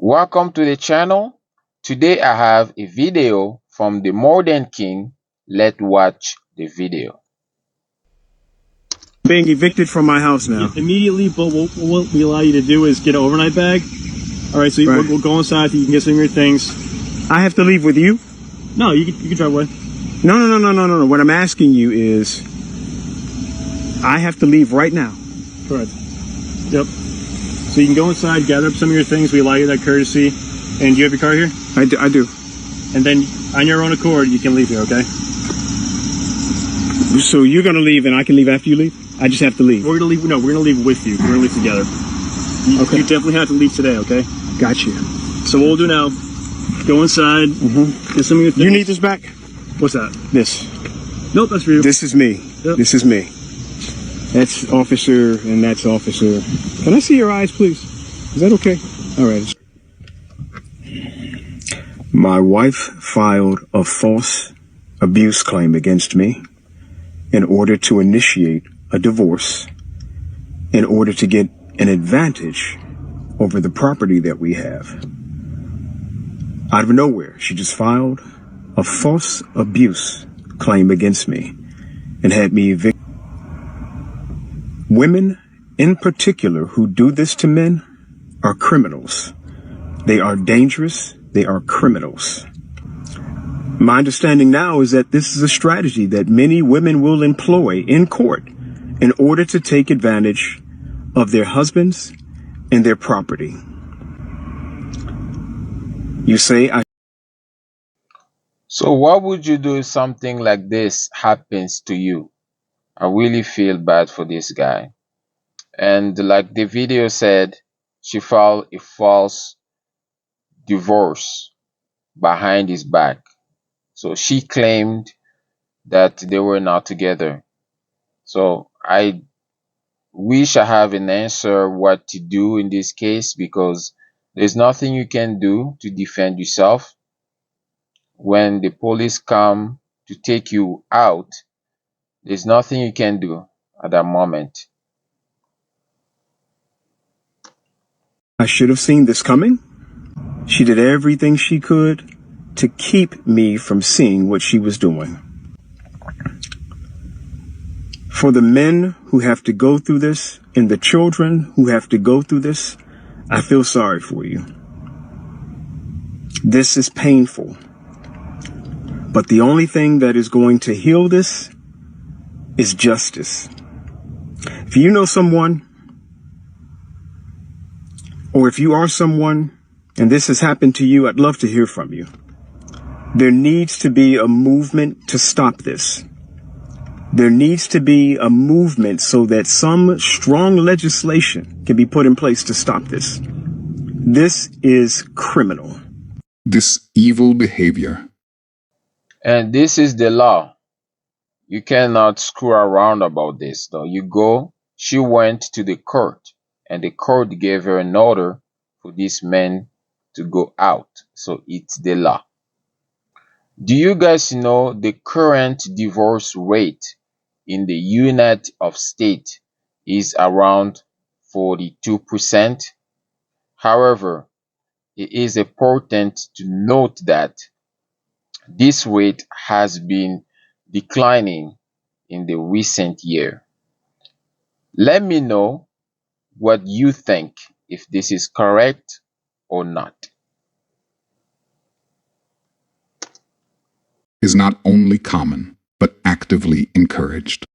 Welcome to the channel. Today I have a video from the Modern King. Let's watch the video. Being evicted from my house now. Immediately, but what we allow you to do is get an overnight bag. All right, so Right. we'll go inside. You can get some of your things. I have to leave with you? No, you can drive away. No. What I'm asking you is, I have to leave right now. Correct. Yep. So you can go inside, gather up some of your things. We allow you that courtesy. And do you have your car here? I do. And then on your own accord, you can leave here, okay? So you're gonna leave and I can leave after you leave? I just have to leave. We're gonna leave. No, we're gonna leave with you. We're gonna leave together. Okay. You definitely have to leave today, okay? Got you. So what we'll do now, go inside, get some of your things. You need this back? What's that? This. Nope, that's for you. This is me. Yep. This is me. That's officer and that's officer. Can I see your eyes, please? Is that okay? All right. My wife filed a false abuse claim against me in order to initiate a divorce, in order to get an advantage over the property that we have. Out of nowhere, she just filed a false abuse claim against me and had me evicted. Women in particular who do this to men are criminals. They are dangerous. They are criminals. My understanding now is that this is a strategy that many women will employ in court in order to take advantage of their husbands and their property. You say, So what would you do if something like this happens to you? I really feel bad for this guy. And like the video said, she filed a false divorce behind his back. So she claimed that they were not together. So I wish I have an answer what to do in this case, because there's nothing you can do to defend yourself. When the police come to take you out, there's nothing you can do at that moment. I should have seen this coming. She did everything she could to keep me from seeing what she was doing. For the men who have to go through this and the children who have to go through this, I feel sorry for you. This is painful. But the only thing that is going to heal this is justice. If you know someone, or if you are someone and this has happened to you, I'd love to hear from you. There needs to be a movement to stop this. There needs to be a movement so that some strong legislation can be put in place to stop this. This is criminal. This evil behavior. And this is the law. You cannot screw around about this. Though she went to the court, and the court gave her an order for this man to go out. So it's the law. Do you guys know the current divorce rate in the United States is around 42%? However, it is important to note that this rate has been declining in the recent year. Let me know what you think, if this is correct or not. Is not only common, but actively encouraged.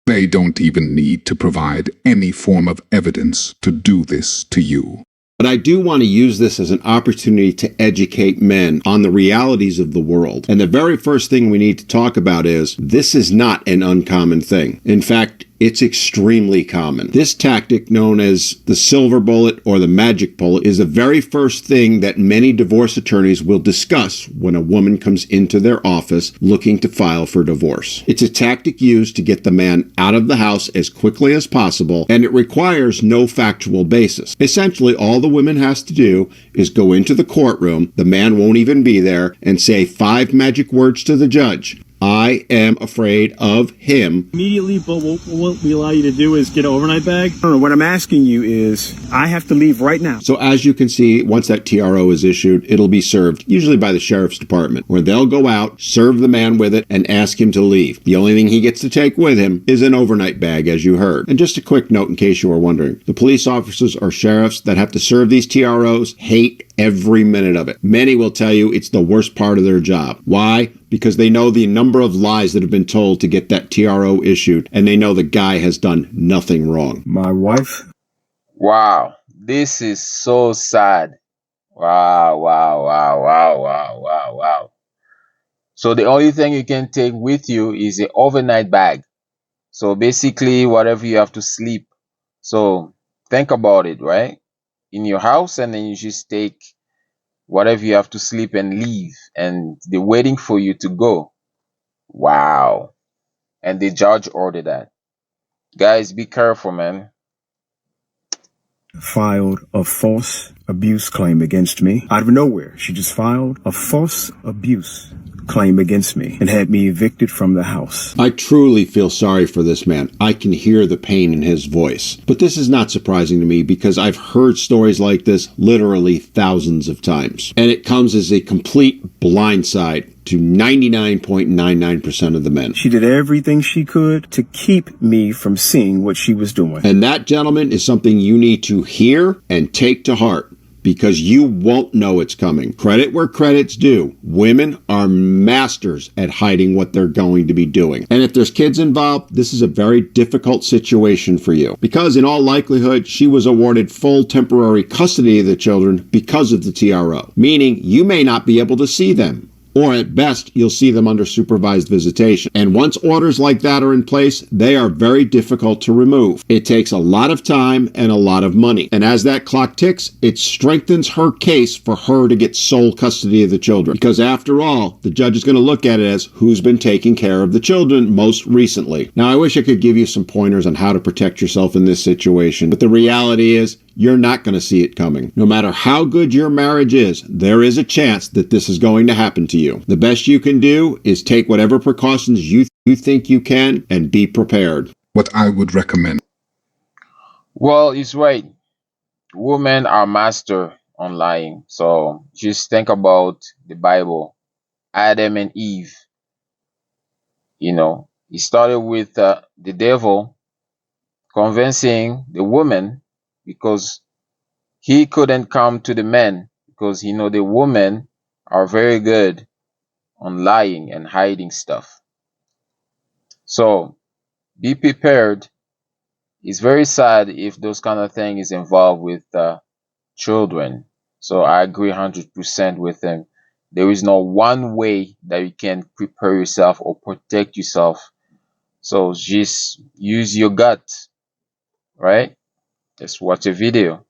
They don't even need to provide any form of evidence to do this to you. But I do want to use this as an opportunity to educate men on the realities of the world. And the very first thing we need to talk about is this is not an uncommon thing. In fact, it's extremely common. This tactic, known as the silver bullet or the magic bullet, is the very first thing that many divorce attorneys will discuss when a woman comes into their office looking to file for divorce. It's a tactic used to get the man out of the house as quickly as possible, and it requires no factual basis. Essentially, all the woman has to do is go into the courtroom, the man won't even be there, and say 5 magic words to the judge. I am afraid of him. Immediately, but what we allow you to do is get an overnight bag. No, what I'm asking you is, I have to leave right now. So as you can see, once that TRO is issued, it'll be served, usually by the sheriff's department, where they'll go out, serve the man with it, and ask him to leave. The only thing he gets to take with him is an overnight bag, as you heard. And just a quick note in case you were wondering, the police officers or sheriffs that have to serve these TROs hate every minute of it. Many will tell you it's the worst part of their job. Why? Because they know the number of lies that have been told to get that TRO issued, and they know the guy has done nothing wrong. My wife. Wow, this is so sad. Wow, wow, wow, wow, wow, wow, wow. So the only thing you can take with you is an overnight bag. So basically, whatever you have to sleep. So think about it, right? In your house, and then you just take whatever you have to sleep and leave, and they're waiting for you to go. Wow. And the judge ordered that. Guys, be careful, man. Filed a false abuse claim against me. Out of nowhere, she just filed a false abuse claim against me and had me evicted from the house. I truly feel sorry for this man. I can hear the pain in his voice. But this is not surprising to me because I've heard stories like this literally thousands of times. And it comes as a complete blindside to 99.99% of the men. She did everything she could to keep me from seeing what she was doing. And that, gentlemen, is something you need to hear and take to heart, because you won't know it's coming. Credit where credit's due. Women are masters at hiding what they're going to be doing. And if there's kids involved, this is a very difficult situation for you, because in all likelihood, she was awarded full temporary custody of the children because of the TRO, meaning you may not be able to see them. Or at best, you'll see them under supervised visitation. And once orders like that are in place, they are very difficult to remove. It takes a lot of time and a lot of money. And as that clock ticks, it strengthens her case for her to get sole custody of the children. Because after all, the judge is going to look at it as who's been taking care of the children most recently. Now, I wish I could give you some pointers on how to protect yourself in this situation, but the reality is, you're not going to see it coming. No matter how good your marriage is, there is a chance that this is going to happen to you. The best you can do is take whatever precautions you think you can and be prepared. What I would recommend. Well, he's right. Women are master on lying. So just think about the Bible. Adam and Eve. It started with the devil convincing the woman, because he couldn't come to the men, because the women are very good on lying and hiding stuff. So be prepared. It's very sad if those kind of thing is involved with children. So I agree 100% with him. There is no one way that you can prepare yourself or protect yourself. So just use your gut, right? Just watch a video.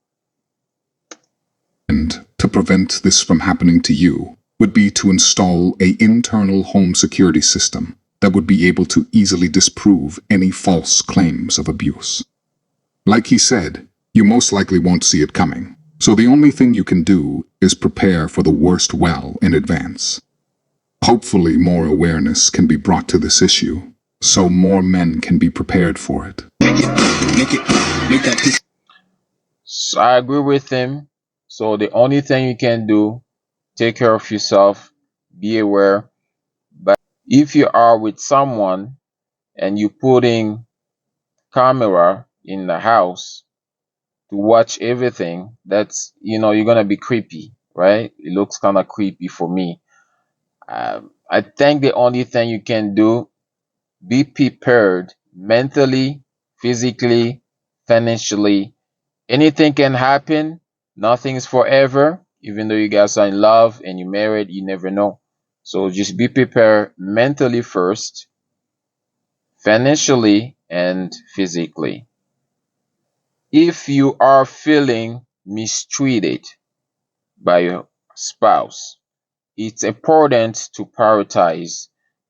And to prevent this from happening to you would be to install an internal home security system that would be able to easily disprove any false claims of abuse. Like he said, you most likely won't see it coming. So the only thing you can do is prepare for the worst well in advance. Hopefully more awareness can be brought to this issue, so more men can be prepared for it. So I agree with him. So the only thing you can do, take care of yourself, be aware. But if you are with someone and you putting camera in the house to watch everything, that's, you're gonna be creepy, right? It looks kind of creepy for me. I think the only thing you can do, be prepared mentally, physically, financially. Anything can happen. Nothing is forever. Even though you guys are in love and you're married, you never know. So just be prepared mentally first, financially, and physically. If you are feeling mistreated by your spouse, it's important to prioritize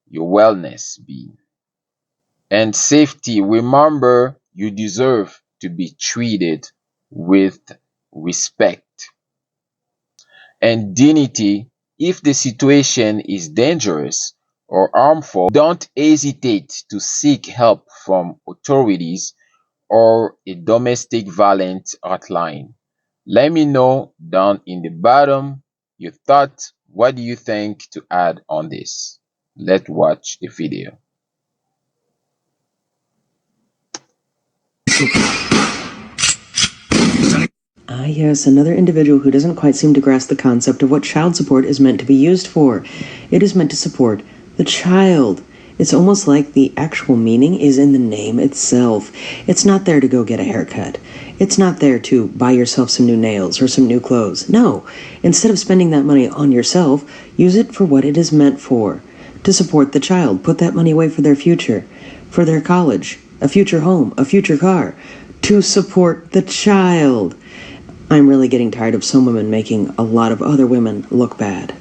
your wellness being and safety. Remember, you deserve to be treated with respect and dignity. If the situation is dangerous or harmful, don't hesitate to seek help from authorities or a domestic violence hotline. Let me know down in the bottom your thoughts. What do you think to add on this? Let's watch the video. Ah, yes, another individual who doesn't quite seem to grasp the concept of what child support is meant to be used for. It is meant to support the child. It's almost like the actual meaning is in the name itself. It's not there to go get a haircut. It's not there to buy yourself some new nails or some new clothes. No, instead of spending that money on yourself, use it for what it is meant for. To support the child. Put that money away for their future, for their college, a future home, a future car. To support the child. I'm really getting tired of some women making a lot of other women look bad.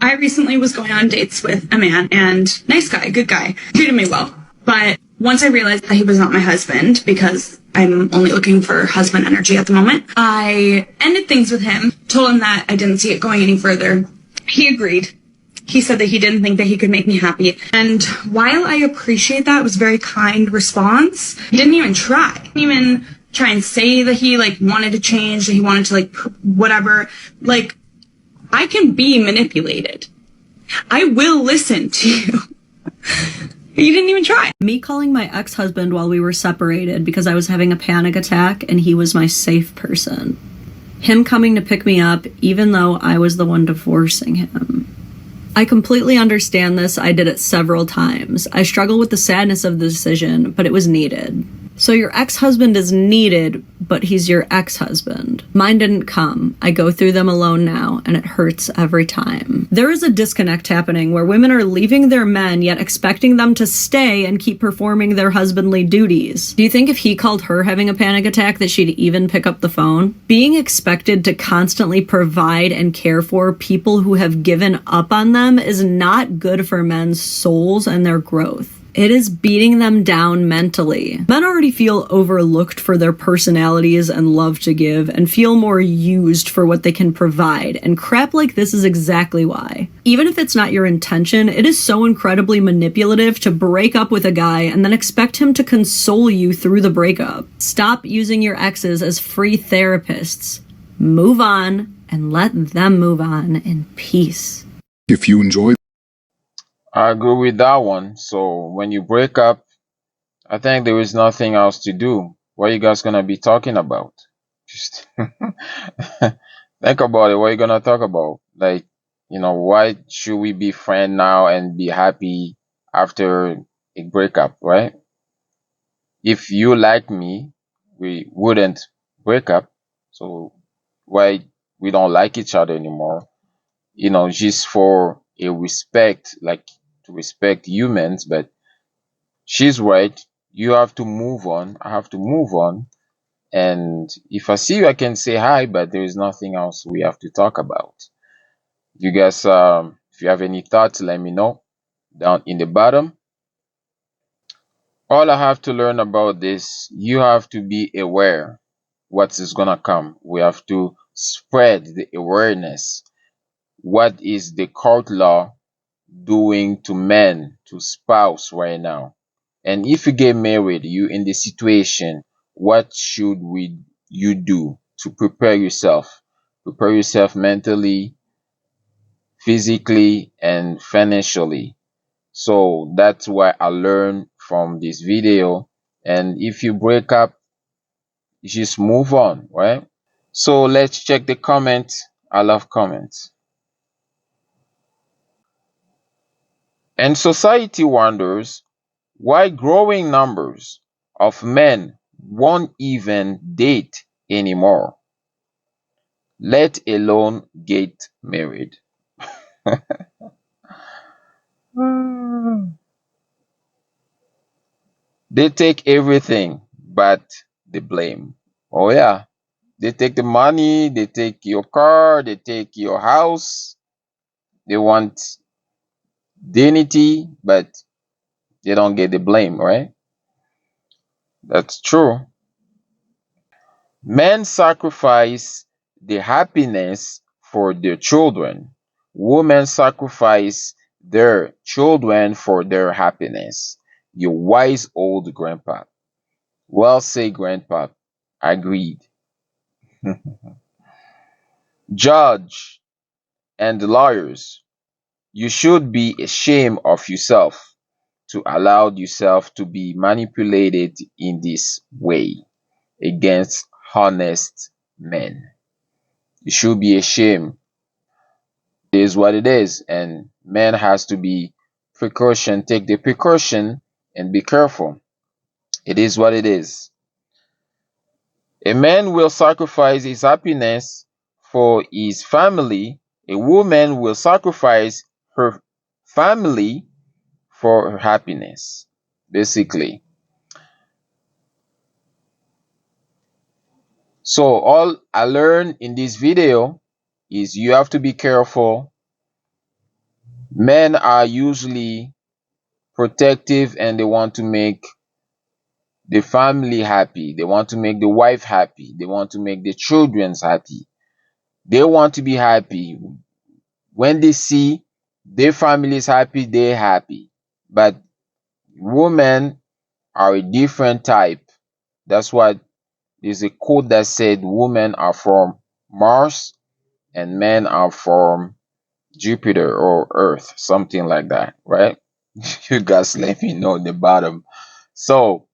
I recently was going on dates with a man, and nice guy, good guy, treated me well. But once I realized that he was not my husband, because I'm only looking for husband energy at the moment, I ended things with him, told him that I didn't see it going any further. He agreed. He said that he didn't think that he could make me happy. And while I appreciate that, it was a very kind response, he didn't even try. He didn't even try and say that he wanted to change, that he wanted to whatever. I can be manipulated. I will listen to you. You didn't even try. Me calling my ex-husband while we were separated because I was having a panic attack and he was my safe person. Him coming to pick me up even though I was the one divorcing him. I completely understand this. I did it several times. I struggle with the sadness of the decision, but it was needed. So your ex-husband is needed, but he's your ex-husband. Mine didn't come. I go through them alone now, and it hurts every time. There is a disconnect happening where women are leaving their men, yet expecting them to stay and keep performing their husbandly duties. Do you think if he called her having a panic attack that she'd even pick up the phone? Being expected to constantly provide and care for people who have given up on them is not good for men's souls and their growth. It is beating them down mentally. Men already feel overlooked for their personalities and love to give, and feel more used for what they can provide, and crap like this is exactly why. Even if it's not your intention, it is so incredibly manipulative to break up with a guy and then expect him to console you through the breakup. Stop using your exes as free therapists. Move on, and let them move on in peace. If you enjoy I agree with that one. So when you break up, I think there is nothing else to do. What are you guys gonna be talking about? Just think about it. What are you gonna talk about? Why should we be friends now and be happy after a breakup, right? If you like me, we wouldn't break up. So why we don't like each other anymore? Just for a respect, to respect humans, but she's right. You have to move on. I have to move on. And if I see you, I can say hi, but there is nothing else we have to talk about. You guys, if you have any thoughts, let me know down in the bottom. All I have to learn about this, you have to be aware what is gonna come. We have to spread the awareness. What is the court law doing to men, to spouse right now? And if you get married, you in the situation, what should you do to prepare yourself? Prepare yourself mentally, physically, and financially. So that's what I learned from this video. And if you break up, just move on, right? So let's check the comments. I love comments. And society wonders why growing numbers of men won't even date anymore, let alone get married. They take everything but the blame. Oh yeah, they take the money, they take your car, they take your house. They want dignity, but they don't get the blame, right? That's true. Men sacrifice their happiness for their children. Women sacrifice their children for their happiness. You wise old grandpa. Well said, grandpa. Agreed. Judge and lawyers, you should be ashamed of yourself to allow yourself to be manipulated in this way against honest men. You should be ashamed. It is what it is, and man has to be precaution, take the precaution and be careful. It is what it is. A man will sacrifice his happiness for his family. A woman will sacrifice her family for her happiness, basically. So all I learned in this video is you have to be careful. Men are usually protective and they want to make the family happy. They want to make the wife happy. They want to make the children happy. They want to be happy. When they see their family is happy, they're happy. But women are a different type. That's what there's a quote that said women are from Mars and men are from Jupiter or Earth, something like that, right? You guys let me know in the bottom. So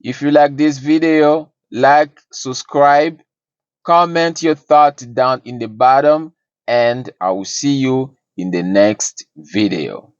if you like this video, like, subscribe, comment your thoughts down in the bottom, and I will see you in the next video.